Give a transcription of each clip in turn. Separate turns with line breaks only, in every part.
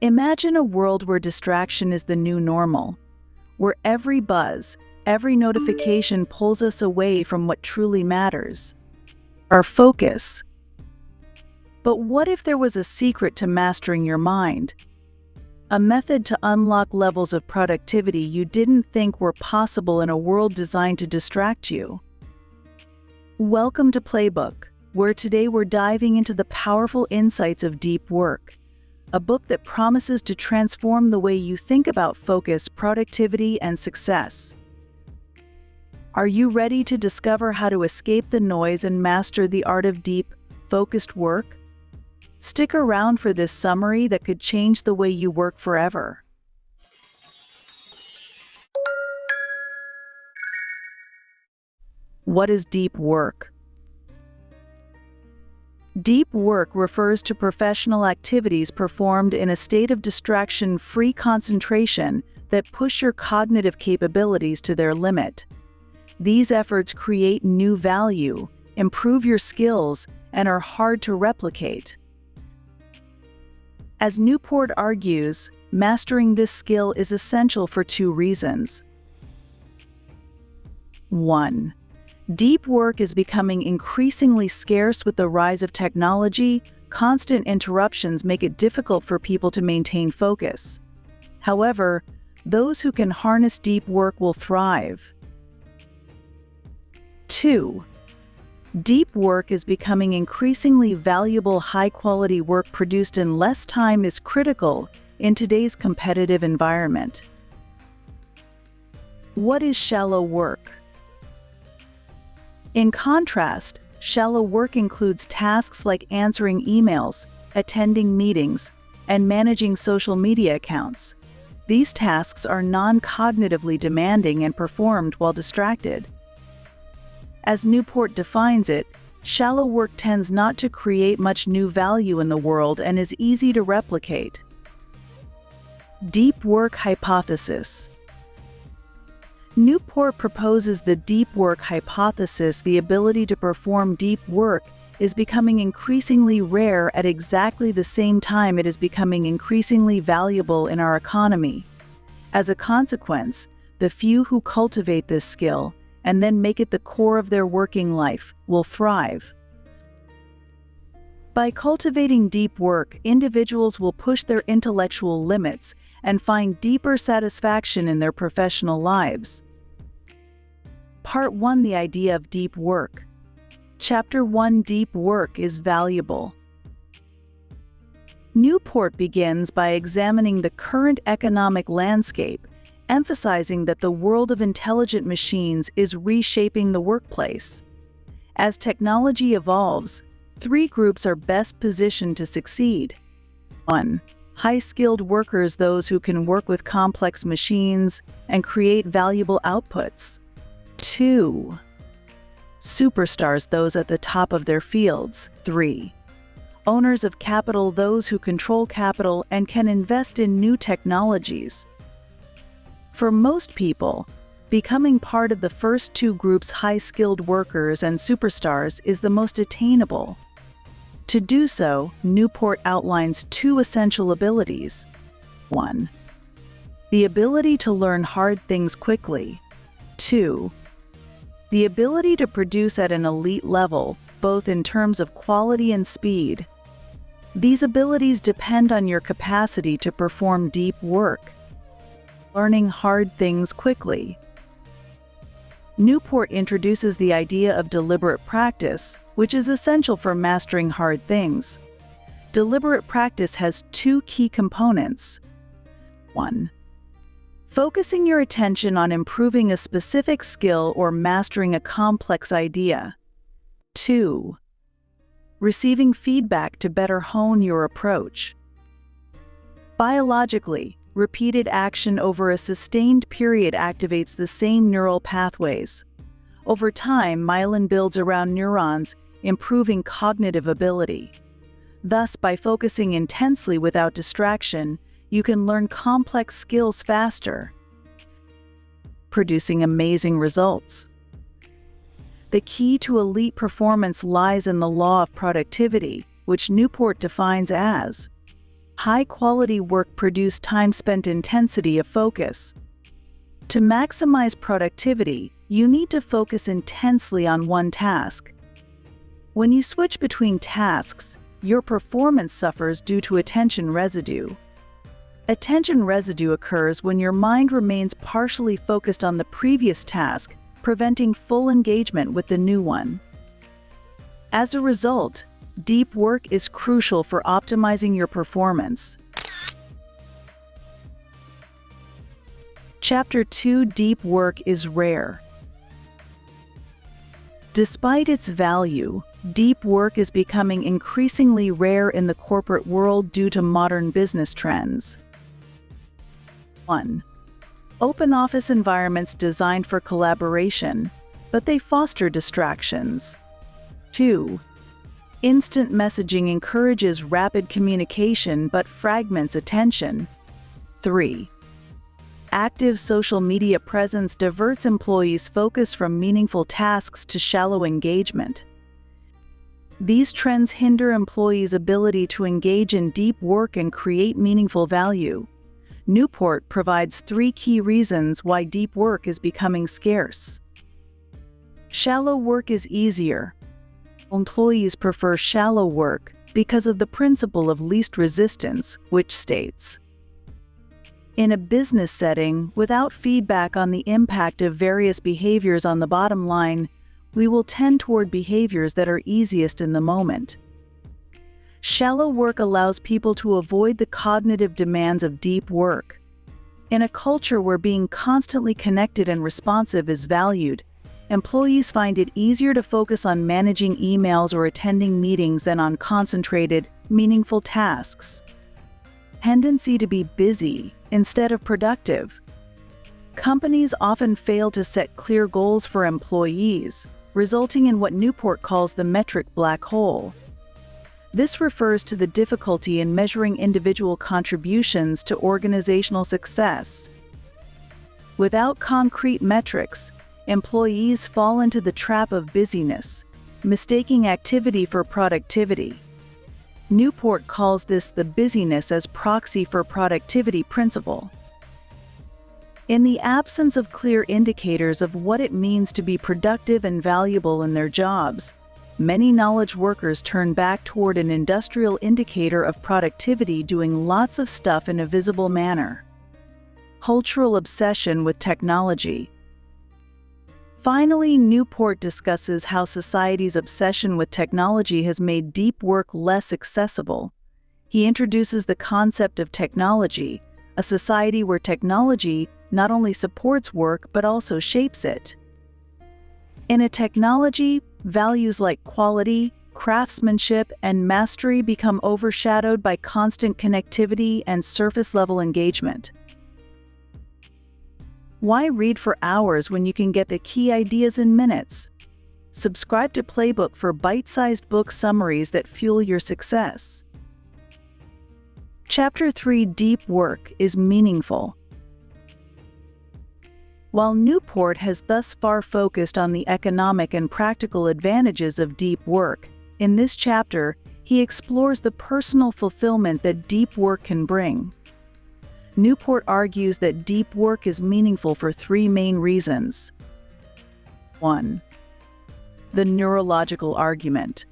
Imagine a world where distraction is the new normal, where every buzz, every notification pulls us away from what truly matters, our focus. But what if there was a secret to mastering your mind? A method to unlock levels of productivity you didn't think were possible in a world designed to distract you. Welcome to PlayBook, where today we're diving into the powerful insights of deep work, a book that promises to transform the way you think about focus, productivity, and success. Are you ready to discover how to escape the noise and master the art of deep, focused work? Stick around for this summary that could change the way you work forever. What is deep work? Deep work refers to professional activities performed in a state of distraction-free concentration that push your cognitive capabilities to their limit. These efforts create new value, improve your skills, and are hard to replicate. As Newport argues, mastering this skill is essential for two reasons. 1. Deep work is becoming increasingly scarce with the rise of technology. Constant interruptions make it difficult for people to maintain focus. However, those who can harness deep work will thrive. 2. Deep work is becoming increasingly valuable. High-quality work produced in less time is critical in today's competitive environment. What is shallow work? In contrast, shallow work includes tasks like answering emails, attending meetings, and managing social media accounts. These tasks are non-cognitively demanding and performed while distracted. As Newport defines it, shallow work tends not to create much new value in the world and is easy to replicate. Deep work hypothesis. Newport proposes the deep work hypothesis. The ability to perform deep work is becoming increasingly rare at exactly the same time it is becoming increasingly valuable in our economy. As a consequence, the few who cultivate this skill and then make it the core of their working life will thrive. By cultivating deep work, individuals will push their intellectual limits and find deeper satisfaction in their professional lives. Part 1: The idea of deep work. Chapter 1: Deep work is valuable. Newport begins by examining the current economic landscape, emphasizing that the world of intelligent machines is reshaping the workplace. As technology evolves, three groups are best positioned to succeed. 1. High-skilled workers, those who can work with complex machines and create valuable outputs. 2. Superstars, those at the top of their fields. 3. Owners of capital, those who control capital and can invest in new technologies. For most people, becoming part of the first two groups, high-skilled workers and superstars, is the most attainable. To do so, Newport outlines two essential abilities. 1. The ability to learn hard things quickly. 2. The ability to produce at an elite level, both in terms of quality and speed. These abilities depend on your capacity to perform deep work. Learning hard things quickly. Newport introduces the idea of deliberate practice, which is essential for mastering hard things. Deliberate practice has two key components. 1. Focusing your attention on improving a specific skill or mastering a complex idea. 2. Receiving feedback to better hone your approach. Biologically, repeated action over a sustained period activates the same neural pathways. Over time, myelin builds around neurons, improving cognitive ability. Thus, by focusing intensely without distraction, you can learn complex skills faster, producing amazing results. The key to elite performance lies in the law of productivity, which Newport defines as High-quality work produces time spent intensity of focus. To maximize productivity, you need to focus intensely on one task. When you switch between tasks, your performance suffers due to attention residue. Attention residue occurs when your mind remains partially focused on the previous task, preventing full engagement with the new one. As a result, deep work is crucial for optimizing your performance. Chapter 2: Deep work is rare. Despite its value, deep work is becoming increasingly rare in the corporate world due to modern business trends. 1. Open office environments designed for collaboration, but they foster distractions. 2. Instant messaging encourages rapid communication but fragments attention. 3. Active social media presence diverts employees' focus from meaningful tasks to shallow engagement. These trends hinder employees' ability to engage in deep work and create meaningful value. Newport provides 3 key reasons why deep work is becoming scarce. Shallow work is easier. Employees prefer shallow work because of the principle of least resistance, which states, in a business setting, without feedback on the impact of various behaviors on the bottom line, we will tend toward behaviors that are easiest in the moment. Shallow work allows people to avoid the cognitive demands of deep work. In a culture where being constantly connected and responsive is valued, employees find it easier to focus on managing emails or attending meetings than on concentrated, meaningful tasks. Tendency to be busy instead of productive. Companies often fail to set clear goals for employees, resulting in what Newport calls the metric black hole. This refers to the difficulty in measuring individual contributions to organizational success. Without concrete metrics, employees fall into the trap of busyness, mistaking activity for productivity. Newport calls this the busyness as proxy for productivity principle. In the absence of clear indicators of what it means to be productive and valuable in their jobs, many knowledge workers turn back toward an industrial indicator of productivity, doing lots of stuff in a visible manner. Cultural obsession with technology. Finally, Newport discusses how society's obsession with technology has made deep work less accessible. He introduces the concept of technology, a society where technology not only supports work but also shapes it. In a technology, values like quality, craftsmanship, and mastery become overshadowed by constant connectivity and surface-level engagement. Why read for hours when you can get the key ideas in minutes? Subscribe to PlayBook for bite-sized book summaries that fuel your success. Chapter 3: Deep work is meaningful. While Newport has thus far focused on the economic and practical advantages of deep work, in this chapter, he explores the personal fulfillment that deep work can bring. Newport argues that deep work is meaningful for 3 main reasons. 1. The neurological argument.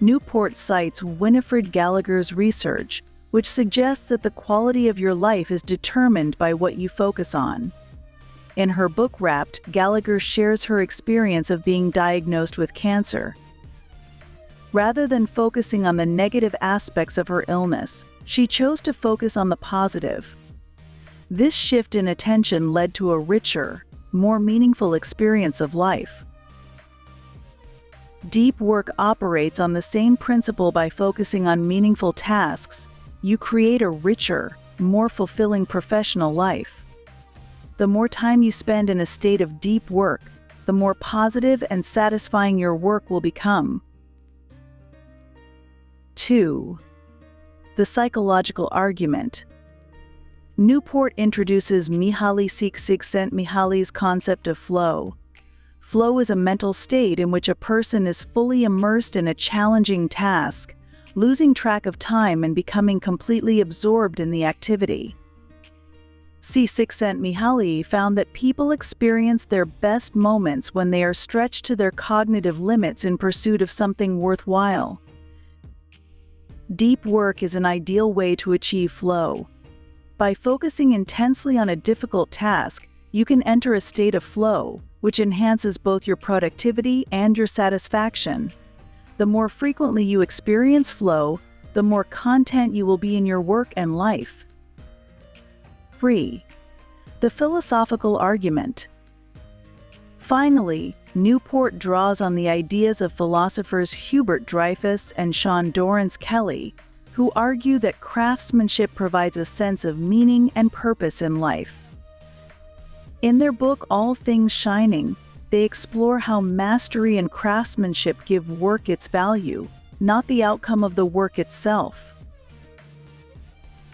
Newport cites Winifred Gallagher's research, which suggests that the quality of your life is determined by what you focus on. In her book Wrapped, Gallagher shares her experience of being diagnosed with cancer. Rather than focusing on the negative aspects of her illness, she chose to focus on the positive. This shift in attention led to a richer, more meaningful experience of life. Deep work operates on the same principle. By focusing on meaningful tasks, you create a richer, more fulfilling professional life. The more time you spend in a state of deep work, the more positive and satisfying your work will become. 2. The psychological argument. Newport introduces Mihaly Csikszentmihalyi's concept of flow. Flow is a mental state in which a person is fully immersed in a challenging task, losing track of time and becoming completely absorbed in the activity. Csikszentmihalyi found that people experience their best moments when they are stretched to their cognitive limits in pursuit of something worthwhile. Deep work is an ideal way to achieve flow. By focusing intensely on a difficult task, you can enter a state of flow, which enhances both your productivity and your satisfaction. The more frequently you experience flow, the more content you will be in your work and life. 3. The philosophical argument. Finally, Newport draws on the ideas of philosophers Hubert Dreyfus and Sean Dorrance Kelly, who argue that craftsmanship provides a sense of meaning and purpose in life. In their book All Things Shining, they explore how mastery and craftsmanship give work its value, not the outcome of the work itself.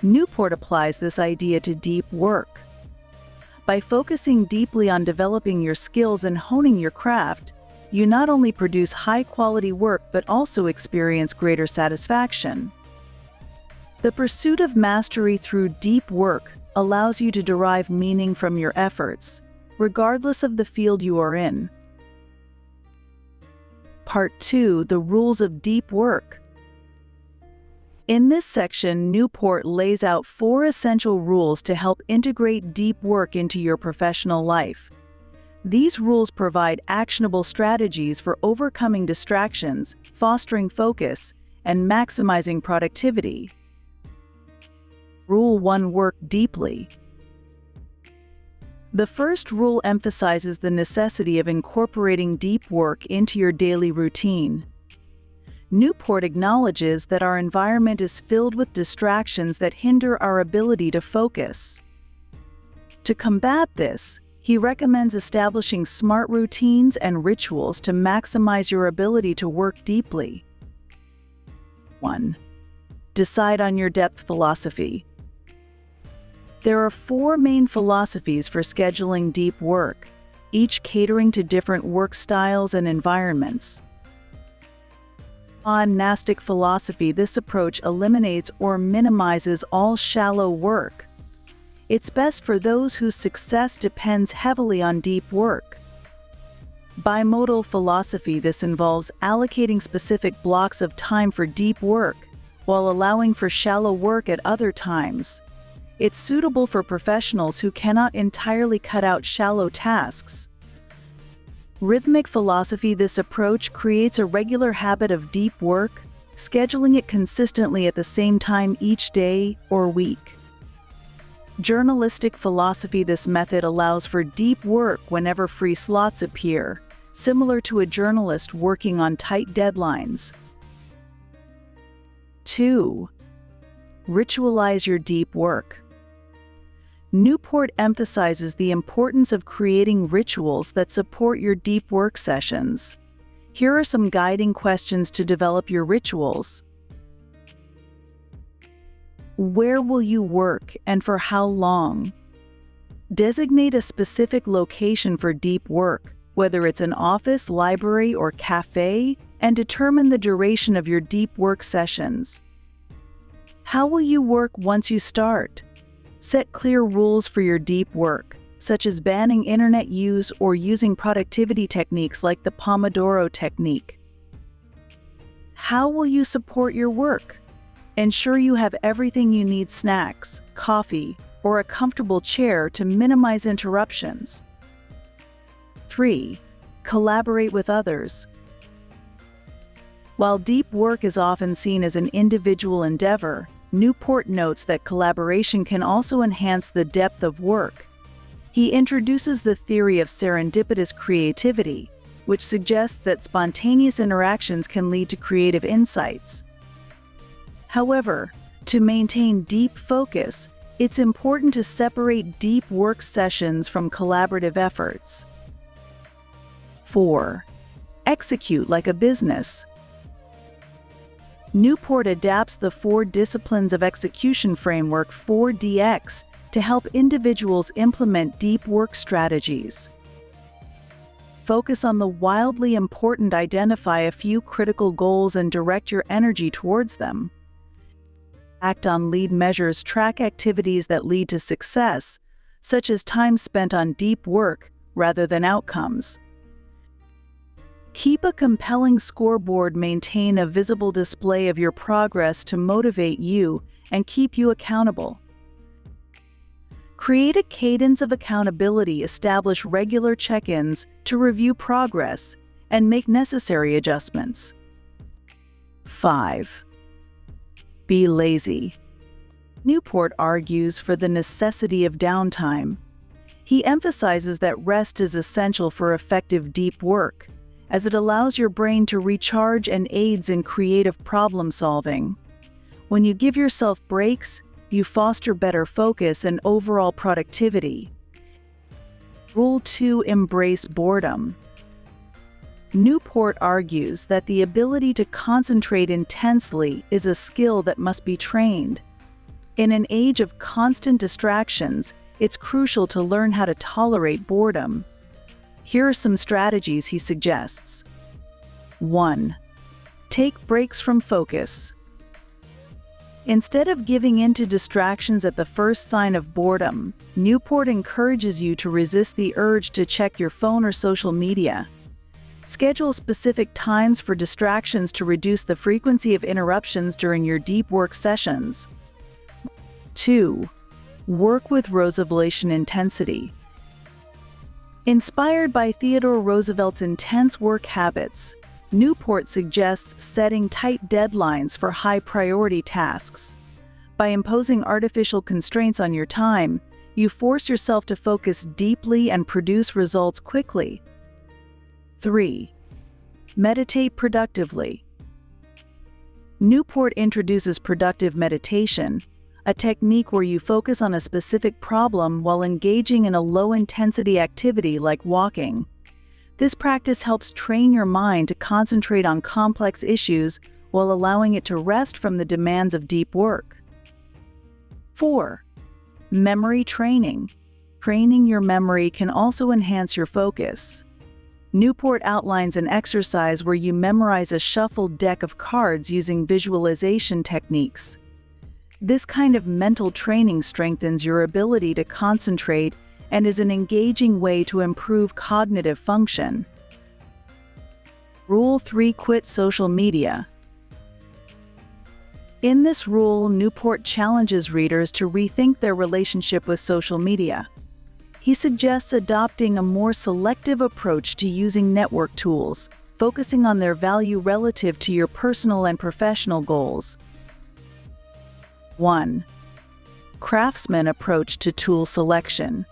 Newport applies this idea to deep work. By focusing deeply on developing your skills and honing your craft, you not only produce high-quality work but also experience greater satisfaction. The pursuit of mastery through deep work allows you to derive meaning from your efforts, regardless of the field you are in. Part 2: The Rules of Deep Work. In this section, Newport lays out 4 essential rules to help integrate deep work into your professional life. These rules provide actionable strategies for overcoming distractions, fostering focus, and maximizing productivity. Rule 1: Work deeply. The first rule emphasizes the necessity of incorporating deep work into your daily routine. Newport acknowledges that our environment is filled with distractions that hinder our ability to focus. To combat this, he recommends establishing smart routines and rituals to maximize your ability to work deeply. 1. Decide on your depth philosophy. There are 4 main philosophies for scheduling deep work, each catering to different work styles and environments. On monastic philosophy, this approach eliminates or minimizes all shallow work. It's best for those whose success depends heavily on deep work. Bimodal philosophy, this involves allocating specific blocks of time for deep work, while allowing for shallow work at other times. It's suitable for professionals who cannot entirely cut out shallow tasks. Rhythmic philosophy, this approach creates a regular habit of deep work, scheduling it consistently at the same time each day or week. Journalistic philosophy, this method allows for deep work whenever free slots appear, similar to a journalist working on tight deadlines. 2. Ritualize your deep work. Newport emphasizes the importance of creating rituals that support your deep work sessions. Here are some guiding questions to develop your rituals. Where will you work and for how long? Designate a specific location for deep work, whether it's an office, library, or cafe, and determine the duration of your deep work sessions. How will you work once you start? Set clear rules for your deep work, such as banning internet use or using productivity techniques like the Pomodoro technique. How will you support your work? Ensure you have everything you need: snacks, coffee, or a comfortable chair to minimize interruptions. 3. Collaborate with others. While deep work is often seen as an individual endeavor, Newport notes that collaboration can also enhance the depth of work. He introduces the theory of serendipitous creativity, which suggests that spontaneous interactions can lead to creative insights. However, to maintain deep focus, it's important to separate deep work sessions from collaborative efforts. 4. Execute like a business. Newport adapts the 4 disciplines of execution framework 4DX to help individuals implement deep work strategies. focus on the wildly important. Identify a few critical goals and direct your energy towards them. Act on lead measures. Track activities that lead to success, such as time spent on deep work rather than outcomes. Keep a compelling scoreboard. Maintain a visible display of your progress to motivate you and keep you accountable. Create a cadence of accountability. Establish regular check-ins to review progress and make necessary adjustments. 5. Be lazy. Newport argues for the necessity of downtime. He emphasizes that rest is essential for effective deep work, as it allows your brain to recharge and aids in creative problem-solving. When you give yourself breaks, you foster better focus and overall productivity. Rule 2. Embrace boredom. Newport argues that the ability to concentrate intensely is a skill that must be trained. In an age of constant distractions, it's crucial to learn how to tolerate boredom. Here are some strategies he suggests. 1. Take breaks from focus. Instead of giving in to distractions at the first sign of boredom, Newport encourages you to resist the urge to check your phone or social media. Schedule specific times for distractions to reduce the frequency of interruptions during your deep work sessions. 2. Work with Rooseveltian intensity. Inspired by Theodore Roosevelt's intense work habits, Newport suggests setting tight deadlines for high-priority tasks. By imposing artificial constraints on your time, you force yourself to focus deeply and produce results quickly. 3. Meditate productively. Newport introduces productive meditation, a technique where you focus on a specific problem while engaging in a low-intensity activity like walking. This practice helps train your mind to concentrate on complex issues while allowing it to rest from the demands of deep work. 4. Memory training. Training your memory can also enhance your focus. Newport outlines an exercise where you memorize a shuffled deck of cards using visualization techniques. This kind of mental training strengthens your ability to concentrate and is an engaging way to improve cognitive function. Rule 3. Quit social media. In this rule, Newport challenges readers to rethink their relationship with social media. He suggests adopting a more selective approach to using network tools, focusing on their value relative to your personal and professional goals. 1. Craftsman approach to tool selection.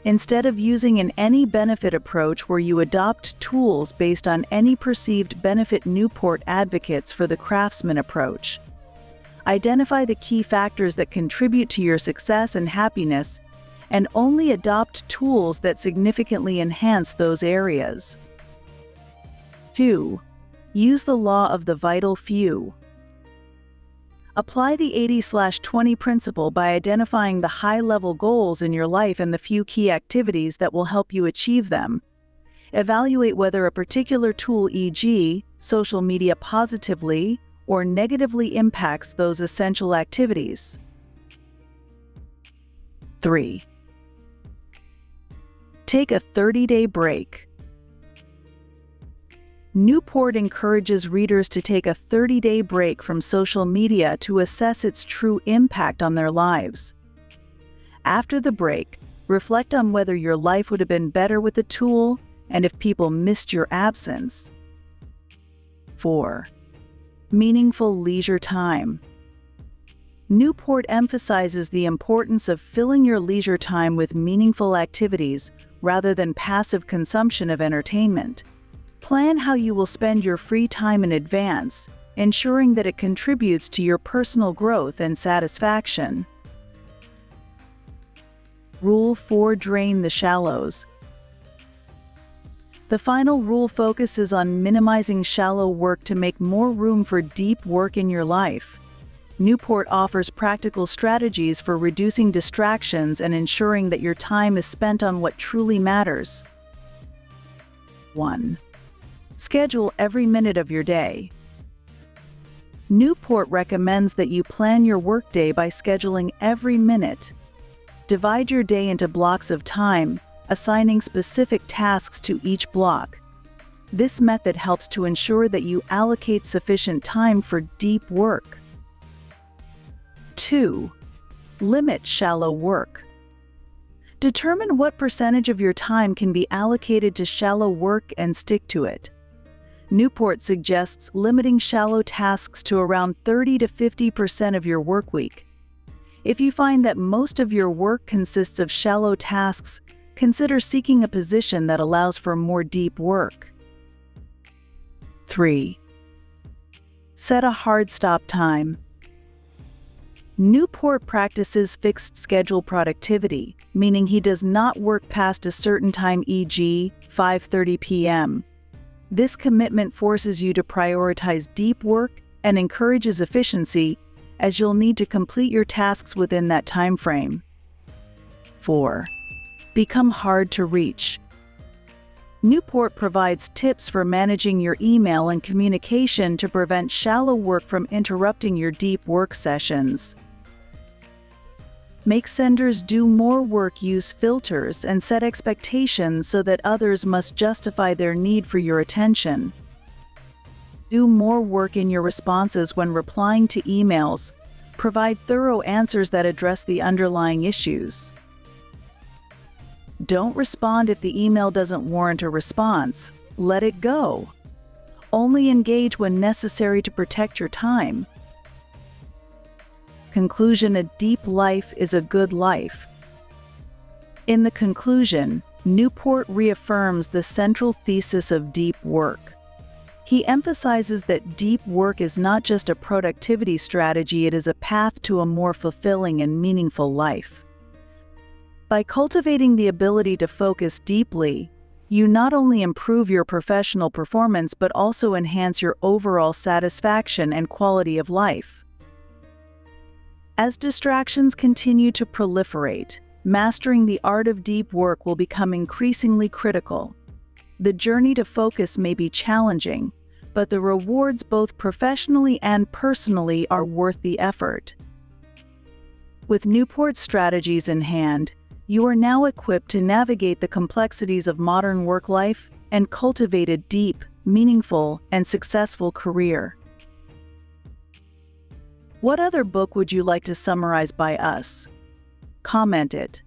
Instead of using an any-benefit approach where you adopt tools based on any perceived benefit, Newport advocates for the craftsman approach. Identify the key factors that contribute to your success and happiness, and only adopt tools that significantly enhance those areas. 2. Use the law of the vital few. Apply the 80/20 principle by identifying the high-level goals in your life and the few key activities that will help you achieve them. Evaluate whether a particular tool, e.g., social media, positively or negatively impacts those essential activities. 3. Take a 30-day break. Newport encourages readers to take a 30-day break from social media to assess its true impact on their lives. After the break, reflect on whether your life would have been better with the tool and if people missed your absence. 4. Meaningful leisure time. Newport emphasizes the importance of filling your leisure time with meaningful activities rather than passive consumption of entertainment. Plan how you will spend your free time in advance, ensuring that it contributes to your personal growth and satisfaction. Rule 4. Drain the shallows. The final rule focuses on minimizing shallow work to make more room for deep work in your life. Newport offers practical strategies for reducing distractions and ensuring that your time is spent on what truly matters. 1. Schedule every minute of your day. Newport recommends that you plan your workday by scheduling every minute. Divide your day into blocks of time, assigning specific tasks to each block. This method helps to ensure that you allocate sufficient time for deep work. 2. Limit shallow work. Determine what percentage of your time can be allocated to shallow work and stick to it. Newport suggests limiting shallow tasks to around 30 to 50% of your work week. If you find that most of your work consists of shallow tasks, consider seeking a position that allows for more deep work. 3. Set a hard stop time. Newport practices fixed schedule productivity, meaning he does not work past a certain time, e.g., 5:30 p.m. This commitment forces you to prioritize deep work and encourages efficiency, as you'll need to complete your tasks within that time frame. 4. Become hard to reach. Newport provides tips for managing your email and communication to prevent shallow work from interrupting your deep work sessions. Make senders do more work, use filters, and set expectations so that others must justify their need for your attention. Do more work in your responses when replying to emails. Provide thorough answers that address the underlying issues. Don't respond if the email doesn't warrant a response. Let it go. Only engage when necessary to protect your time. Conclusion: a deep life is a good life. In the conclusion, Newport reaffirms the central thesis of deep work. He emphasizes that deep work is not just a productivity strategy, it is a path to a more fulfilling and meaningful life. By cultivating the ability to focus deeply, you not only improve your professional performance but also enhance your overall satisfaction and quality of life. As distractions continue to proliferate, mastering the art of deep work will become increasingly critical. The journey to focus may be challenging, but the rewards both professionally and personally are worth the effort. With Newport's strategies in hand, you are now equipped to navigate the complexities of modern work life and cultivate a deep, meaningful, and successful career. What other book would you like to summarize by us? Comment it.